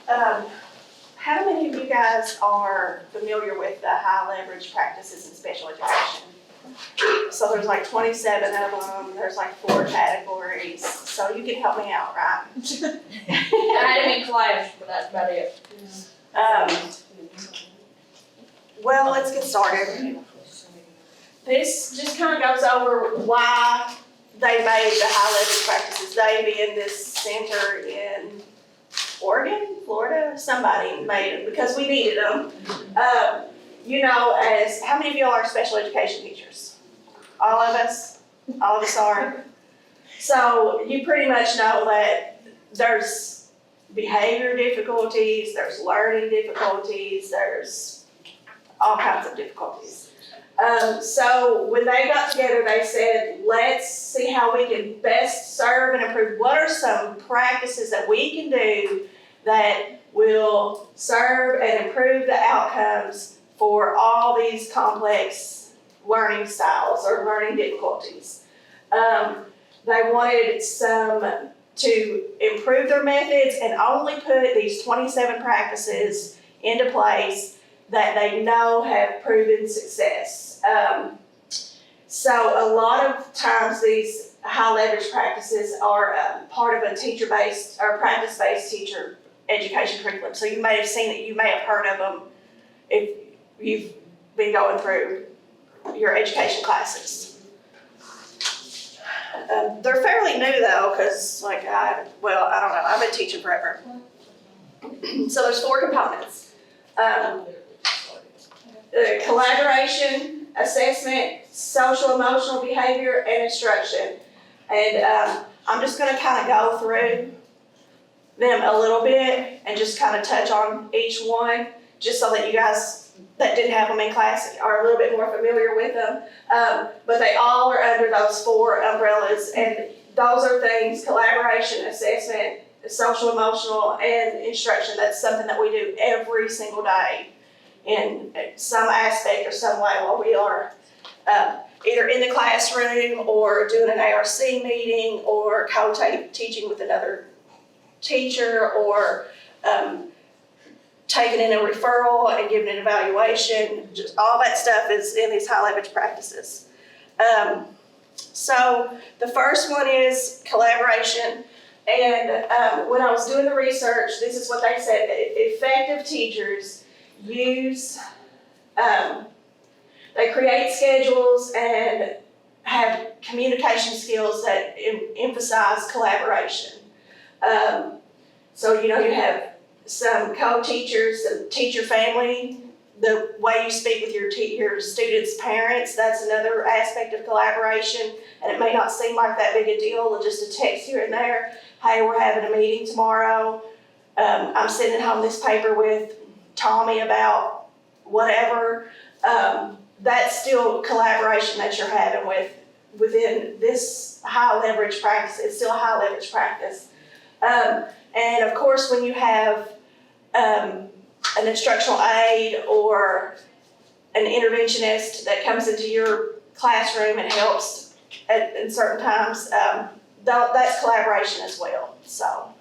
How many of you guys are familiar with the high leverage practices in special education? So there's like 27 of them, there's like 4 categories, so you can help me out, right? I had them in class, but that's about it. Well, let's get started. This just kind of goes over why they made the high leverage practices. They being this center in Oregon, Florida, somebody made them because we needed them. You know, as how many of y'all are special education teachers? All of us? All of us are. So you pretty much know that there's behavior difficulties, there's learning difficulties, there's all kinds of difficulties. So when they got together, they said, let's see how we can best serve and improve. What are some practices that we can do that will serve and improve the outcomes for all these complex learning styles or learning difficulties? They wanted some to improve their methods and only put these 27 practices into place that they know have proven success. So a lot of times these high leverage practices are part of a teacher-based or practice-based teacher education curriculum. So you may have seen it, you may have heard of them if you've been going through your education classes. They're fairly new though, because I don't know, I've been teaching forever. So there's 4 components. Collaboration, assessment, social emotional behavior, and instruction. And I'm just gonna kind of go through them a little bit and just kind of touch on each one, just so that you guys that didn't have them in class are a little bit more familiar with them. But they all are under those 4 umbrellas, and those are things: collaboration, assessment, social emotional, and instruction. That's something that we do every single day in some aspect or some way while we are either in the classroom or doing an ARC meeting or co-teaching with another teacher or taking in a referral and giving an evaluation. Just all that stuff is in these high leverage practices. So the first one is collaboration. And when I was doing the research, this is what they said: effective teachers use, they create schedules and have communication skills that emphasize collaboration. So, you know, you have some co-teachers, some teacher family, the way you speak with your students' parents, that's another aspect of collaboration. And it may not seem like that big a deal, just a text here and there. Hey, we're having a meeting tomorrow. I'm sending home this paper with Tommy about whatever. That's still collaboration that you're having within this high leverage practice. It's still a high leverage practice. And of course, when you have an instructional aide or an interventionist that comes into your classroom and helps at certain times, that's collaboration as well. So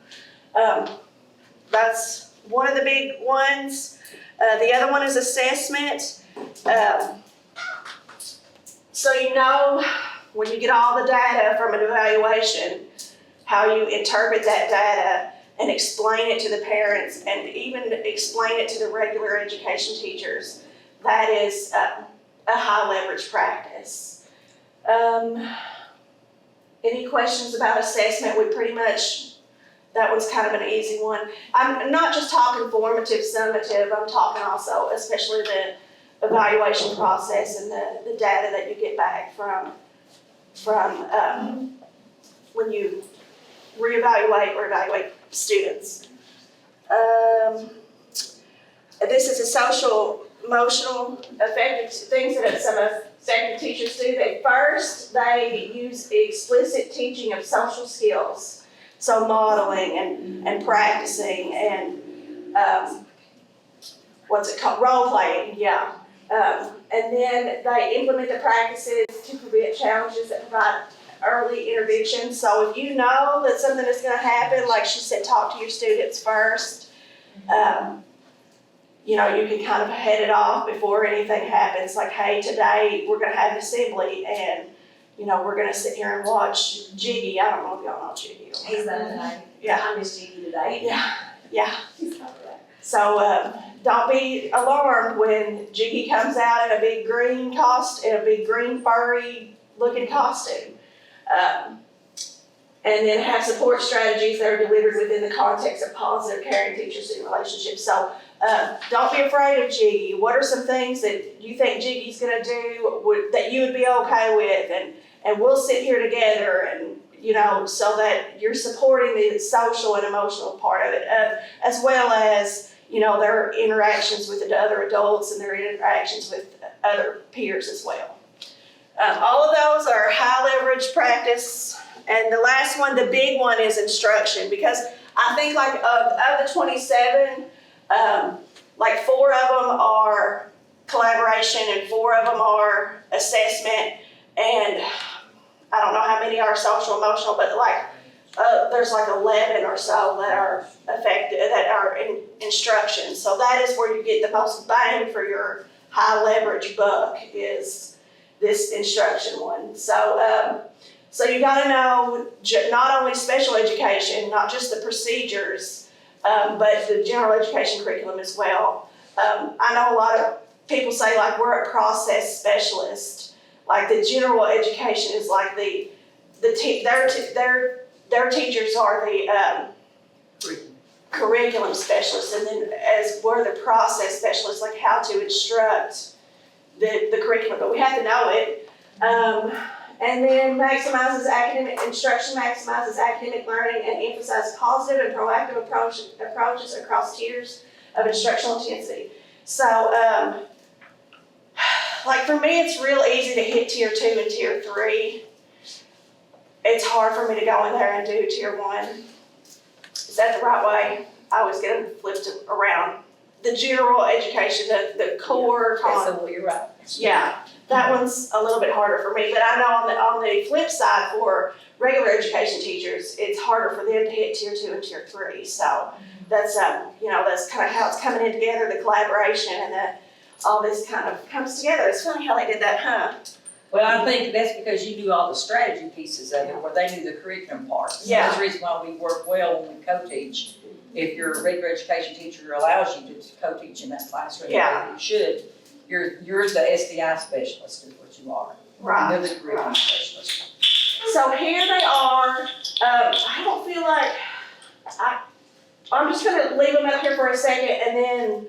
that's one of the big ones. The other one is assessment. So you know, when you get all the data from an evaluation, how you interpret that data and explain it to the parents and even explain it to the regular education teachers. That is a high leverage practice. Any questions about assessment? That one's kind of an easy one. I'm not just talking formative, summative, I'm talking also especially the evaluation process and the data that you get back from when you reevaluate or evaluate students. This is a social, emotional, affective things that some effective teachers do. They use explicit teaching of social skills, so modeling and practicing and what's it called? Role playing, yeah. And then they implement the practices to prevent challenges that provide early intervention. So if you know that something is going to happen, like she said, talk to your students first. You know, you can kind of head it off before anything happens, like, hey, today we're gonna have an assembly and, you know, we're gonna sit here and watch Jiggy. I don't know if y'all know Jiggy. He's not today. Yeah. I missed Jiggy today. Yeah. He's not today. So, don't be alarmed when Jiggy comes out in a big green furry looking costume. And then have support strategies that are delivered within the context of positive, caring teacher-student relationships. So, don't be afraid of Jiggy. What are some things that you think Jiggy's gonna do that you would be okay with? And we'll sit here together and, you know, so that you're supporting the social and emotional part of it, as well as, you know, their interactions with the other adults and their interactions with other peers as well. All of those are high leverage practice. And the last one, the big one, is instruction, because I think like of the 27, like 4 of them are collaboration and 4 of them are assessment, and I don't know how many are social emotional, but like there's like 11 or so that are affected, that are in instruction. So that is where you get the most bang for your high leverage buck, is this instruction one. So you gotta know not only special education, not just the procedures, but the general education curriculum as well. I know a lot of people say like we're a process specialist. Like the general education is like their teachers are the curriculum specialists, and then as we're the process specialists, like how to instruct the curriculum, but we have to know it. And then maximizes academic instruction, maximizes academic learning, and emphasizes positive and proactive approaches across tiers of instructional intensity. So, like for me, it's real easy to hit tier 2 and tier 3. It's hard for me to go in there and do tier 1. Is that the right way? I always get them flipped around. The general education, the core. So you're right. Yeah. That one's a little bit harder for me, but I know on the flip side, for regular education teachers, it's harder for them to hit tier 2 and tier 3. So that's you know, that's kind of how it's coming in together, the collaboration, and that all this kind of comes together. It's funny how they did that, huh? Well, I think that's because you do all the strategy pieces of it, where they do the curriculum part. So Yeah. that's the reason why we work well when we co-teach. If your regular education teacher allows you to co-teach in that classroom, Yeah. you should. You're the SDI specialist is what you are. Right. You're the curriculum specialist. So here they are. I don't feel like, I'm just gonna leave them up here for a second, and then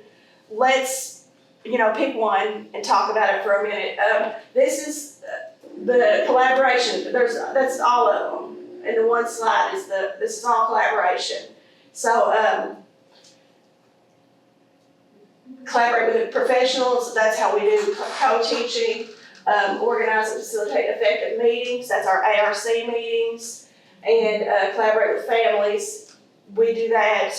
let's, you know, pick one and talk about it for a minute. This is the collaboration. That's all of them. And the one slide is this is all collaboration. So, collaborate with professionals, that's how we do co-teaching. Organize and facilitate effective meetings, that's our ARC meetings. And collaborate with families, we do that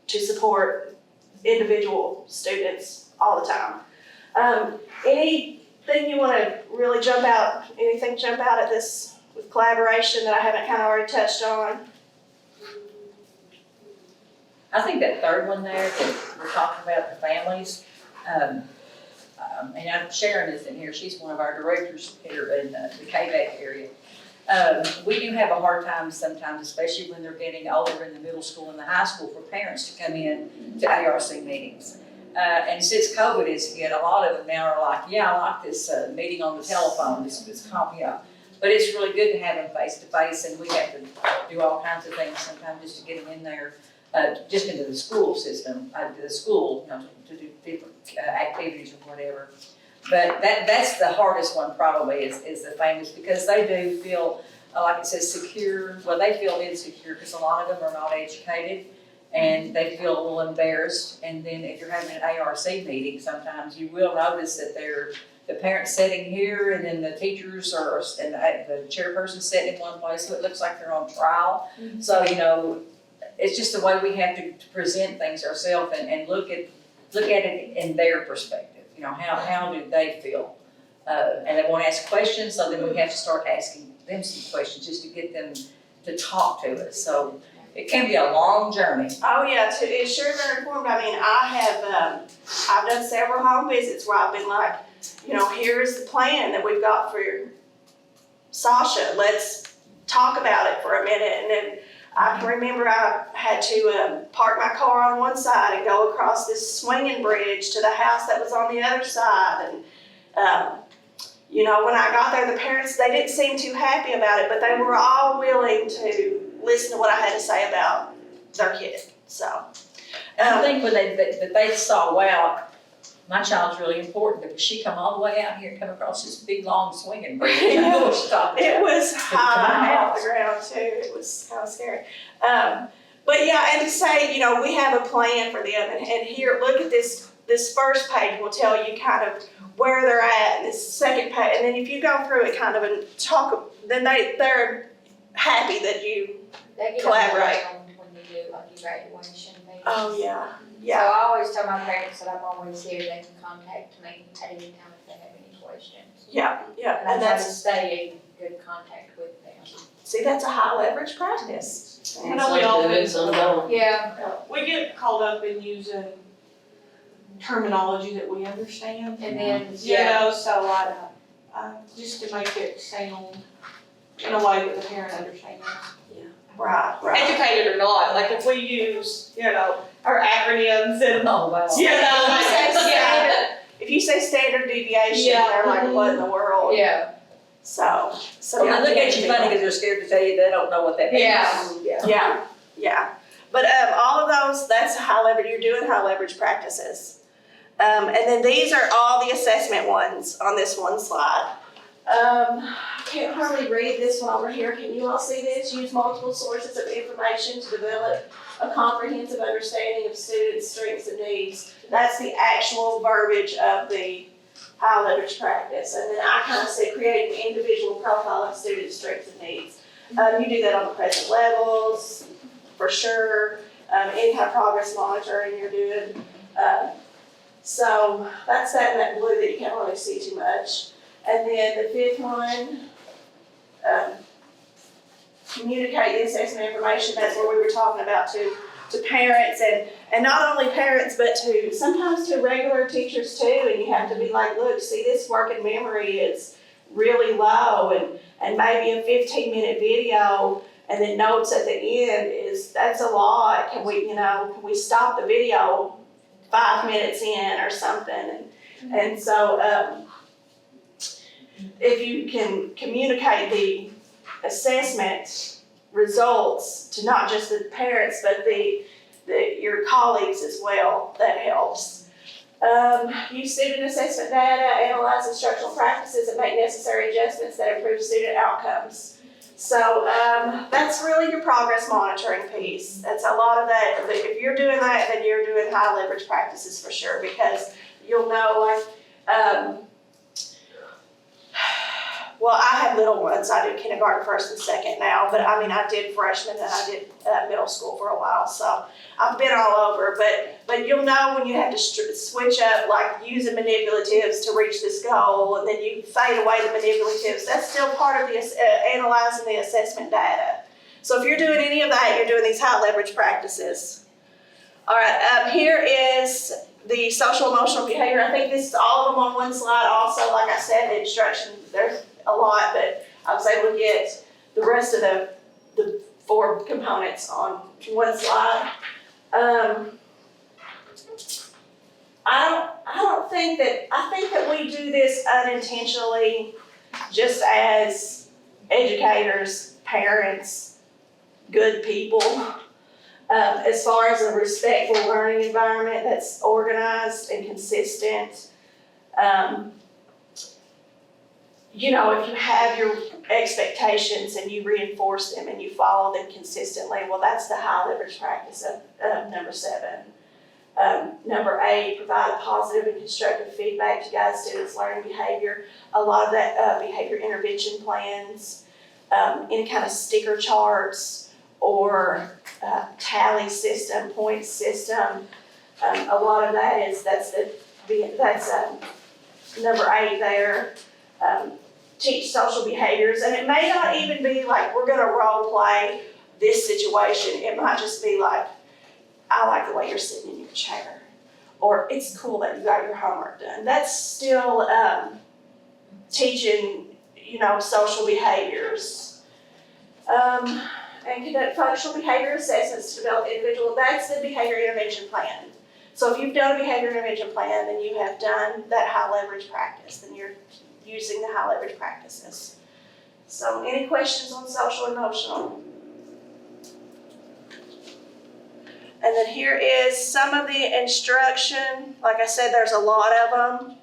to support individual students all the time. Anything you wanna really jump out at this with collaboration that I haven't kind of already touched on? I think that third one there that we're talking about, the families, and Sharon is in here, she's one of our directors here in the KVAC area. We do have a hard time sometimes, especially when they're getting older in the middle school and the high school, for parents to come in to ARC meetings. And since COVID has hit, a lot of them now are like, yeah, I like this meeting on the telephone, this yeah. But it's really good to have them face to face, and we have to do all kinds of things sometimes just to get them in there. Just into the school system, to the school, you know, to do different activities or whatever. But that's the hardest one probably is the families, because they do feel, like it says, secure. Well, they feel insecure because a lot of them are not educated and they feel a little embarrassed. And then if you're having an ARC meeting, sometimes you will notice that the parents sitting here and then the teachers and the chairperson sitting in one place, so it looks like they're on trial. Mm-hmm. So, you know, it's just the way we have to present things ourselves and look at it in their perspective. You know, how do they feel? And they want to ask questions, so then we have to start asking them some questions just to get them to talk to us. So it can be a long journey. Oh, yeah, to ensure they're informed, I mean, I've done several home visits where I've been like, you know, here's the plan that we've got for Sasha, let's talk about it for a minute, and then I can remember I had to park my car on one side and go across this swinging bridge to the house that was on the other side, and you know, when I got there, the parents, they didn't seem too happy about it, but they were all willing to listen to what I had to say about their kid, so. And I think when they saw, wow, my child's really important, because she come all the way out here and come across this big, long swinging bridge. I know what she's talking It about. was high off the ground too, it was kind of scary. But yeah, and to say, you know, we have a plan for them, and here, look at this first page will tell you kind of where they're at, and this second page, and then if you go through it kind of and talk, then they're happy that you, They get Collaborate. overwhelmed when you do like evaluation meetings. oh yeah, So yeah, I always tell my parents that I'm always here, they can contact me at any time if they have any questions. yeah, yeah, And I and try to that's, stay in good contact with them. see, that's a high leverage practice. I know we often, Some don't. Yeah, we get caught up in using terminology that we understand. and then, You yeah, know, so I just to make it sound in a way that the parent understands. Right, right. Educated or not, like if we use, you know, our acronyms and, Oh, wow. you know, If you say like, yeah. standard- If you say standard deviation, Yeah. they're like, what in the world? yeah, So Well, yeah. they look at you funny because they're scared to tell you they don't know what that means. Yeah. Yeah, yeah. But all of those, that's high leverage, you're doing high leverage practices. And then these are all the assessment ones on this one slide. I can't hardly read this one over here. Can you all see this? Use multiple sources of information to develop a comprehensive understanding of students' strengths and needs. That's the actual verbiage of the high leverage practice. And then I kind of say create an individual profile of students' strengths and needs. You do that on the present levels, for sure. Any kind of progress monitoring you're doing. So that's that in that blue that you can't really see too much. And then the fifth one, communicate the assessment information. That's what we were talking about to parents, and not only parents, but to sometimes to regular teachers too. And you have to be like, look, see, this working memory is really low, and maybe a 15-minute video and then notes at the end that's a lot. Can we stop the video 5 minutes in or something? And so if you can communicate the assessment results to not just the parents, but your colleagues as well, that helps. Use student assessment data, analyze instructional practices, and make necessary adjustments that improve student outcomes. So that's really your progress monitoring piece. That's a lot of that. If you're doing that, then you're doing high leverage practices for sure, because you'll know, like, well, I have little ones. I do kindergarten, first and second now, but I mean, I did freshman and I did middle school for a while, so I've been all over. But you'll know when you have to switch up, like using manipulatives to reach this goal, and then you fade away the manipulatives. That's still part of the analyzing the assessment data. So if you're doing any of that, you're doing these high leverage practices. All right, here is the social emotional behavior. I think this is all of them on one slide. Also, like I said, the instruction, there's a lot, but I was able to get the rest of the 4 components on one slide. I think that we do this unintentionally, just as educators, parents, good people. As far as a respectful learning environment that's organized and consistent. You know, if you have your expectations and you reinforce them and you follow them consistently, well, that's the high leverage practice of number 7. Number 8, provide a positive and constructive feedback to guide students' learning behavior. A lot of that behavior intervention plans, any kind of sticker charts or tally system, point system. A lot of that that's number 8 there. Teach social behaviors, and it may not even be like we're gonna role play this situation, it might just be like, I like the way you're sitting in your chair. Or it's cool that you got your homework done. That's still teaching, social behaviors. And conduct functional behavior assessments to develop individual, that's the behavior intervention plan. So if you've done a behavior intervention plan, then you have done that high leverage practice, then you're using the high leverage practices. So any questions on social and emotional? And then here is some of the instruction. Like I said, there's a lot of them.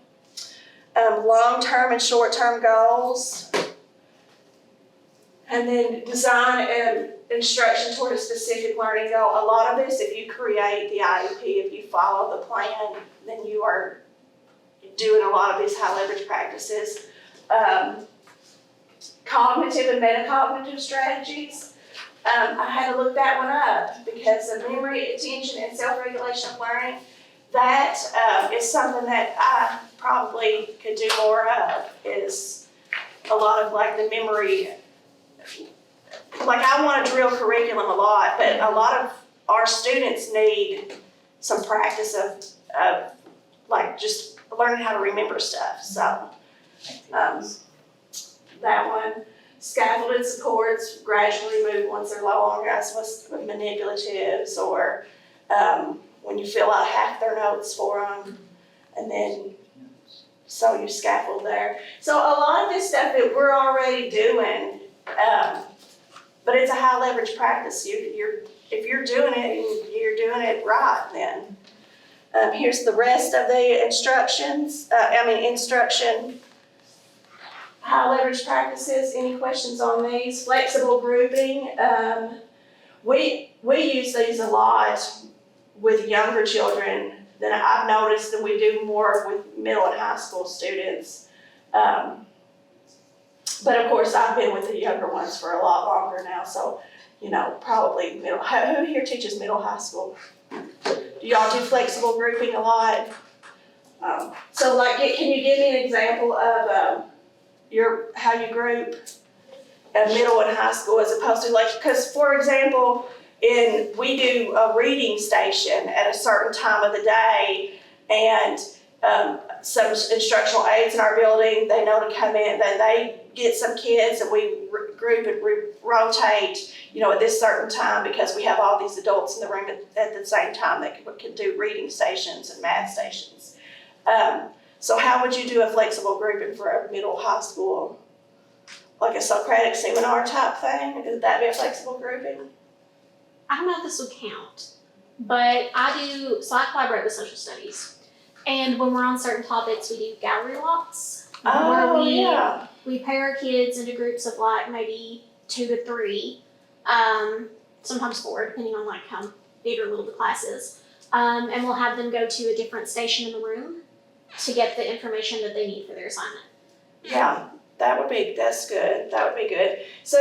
Long-term and short-term goals. And then design and instruction toward a specific learning goal. A lot of this, if you create the IEP, if you follow the plan, then you are doing a lot of these high leverage practices. Cognitive and metacognitive strategies. I had to look that one up because of memory, attention, and self-regulation of learning. That is something that I probably could do more of, is a lot of like the memory. Like I want to drill curriculum a lot, but a lot of our students need some practice of like just learning how to remember stuff. So that one. Scaffolded supports, gradually move once they're low on with manipulatives, or when you fill out half their notes for them, and then so you scaffold there. So a lot of this stuff that we're already doing, but it's a high leverage practice. If you're doing it, you're doing it right then. Here's the rest of the instructions, instruction. High leverage practices, any questions on these? Flexible grouping, we use these a lot with younger children than I've noticed that we do more with middle and high school students. But of course, I've been with the younger ones for a lot longer now, so, probably middle, who here teaches middle high school? Do y'all do flexible grouping a lot? So like, can you give me an example of, how you group a middle and high school as opposed to because for example, we do a reading station at a certain time of the day, and some instructional aides in our building, they know to come in, then they get some kids and we group and rotate, at this certain time, because we have all these adults in the room at the same time that can do reading stations and math stations. So how would you do a flexible grouping for a middle high school? Like a Socratic seminar type thing? Would that be a flexible grouping? I don't know if this would count, but I collaborate with social studies. And when we're on certain topics, we do gallery walks. Where we pair our kids into groups of maybe 2 to 3, sometimes 4, depending on how big or little the class is. And we'll have them go to a different station in the room to get the information that they need for their assignment. Yeah, that's good. That would be good. So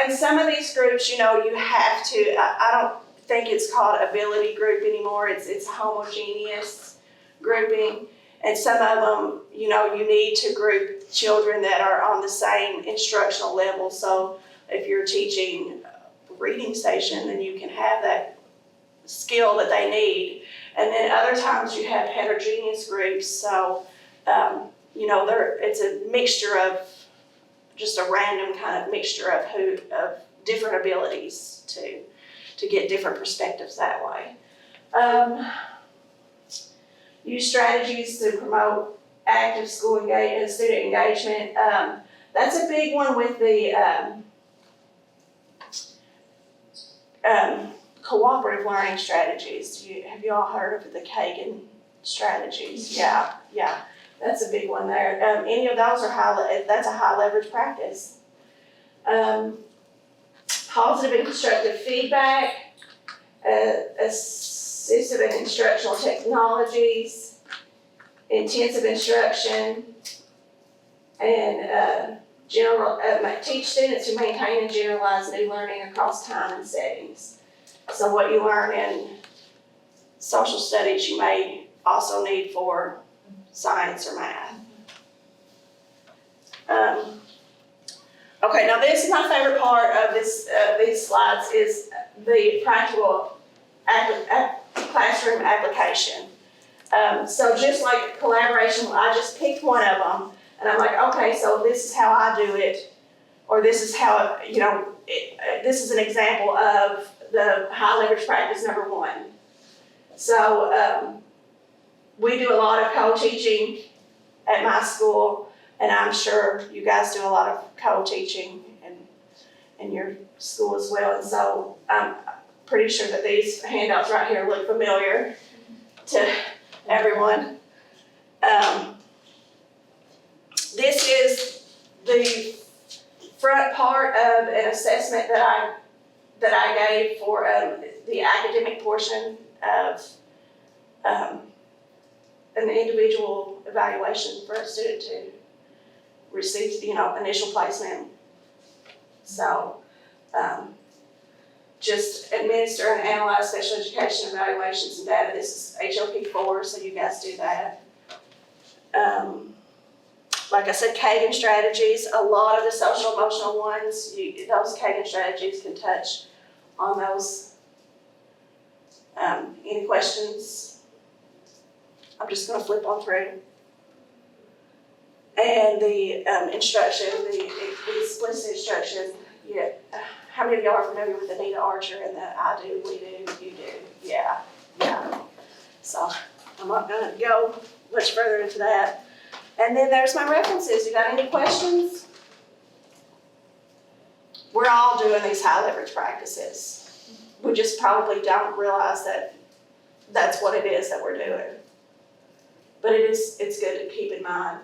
some of these groups, you have to, I don't think it's called ability group anymore. It's homogeneous grouping. And some of them, you need to group children that are on the same instructional level. So if you're teaching reading station, then you can have that skill that they need. And then other times you have heterogeneous groups, so, it's a mixture of, just a random kind of mixture of different abilities to get different perspectives that way. Use strategies to promote active school engagement, student engagement. That's a big one with the cooperative learning strategies. Have you all heard of the Kagan strategies? Yeah, that's a big one there. Any of those that's a high leverage practice. Positive and constructive feedback, assistive and instructional technologies, intensive instruction, and teach students to maintain and generalize new learning across time and settings. So what you learn in social studies, you may also need for science or math. Okay, now this is my favorite part of these slides is the practical classroom application. So just like collaboration, I just picked one of them and I'm like, okay, so this is how I do it, or this is how, this is an example of the high leverage practice number 1. So we do a lot of co-teaching at my school, and I'm sure you guys do a lot of co-teaching in your school as well. And so I'm pretty sure that these handouts right here look familiar to everyone. This is the front part of an assessment that I gave for the academic portion of an individual evaluation for a student to receive, initial placement. So, just administer and analyze special education evaluations and data. This is HLP 4, so you guys do that. Like I said, Kagan strategies, a lot of the social emotional ones, those Kagan strategies can touch on those. Any questions? I'm just gonna flip on through. And the instruction, the explicit instruction, yeah. How many of y'all are familiar with Anita Archer and the I do, we do, you do? Yeah. So I'm not gonna go much further into that. And then there's my references. You got any questions? We're all doing these high leverage practices. We just probably don't realize that that's what it is that we're doing. But it's good to keep in mind,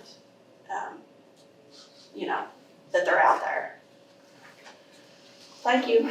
that they're out there. Thank you.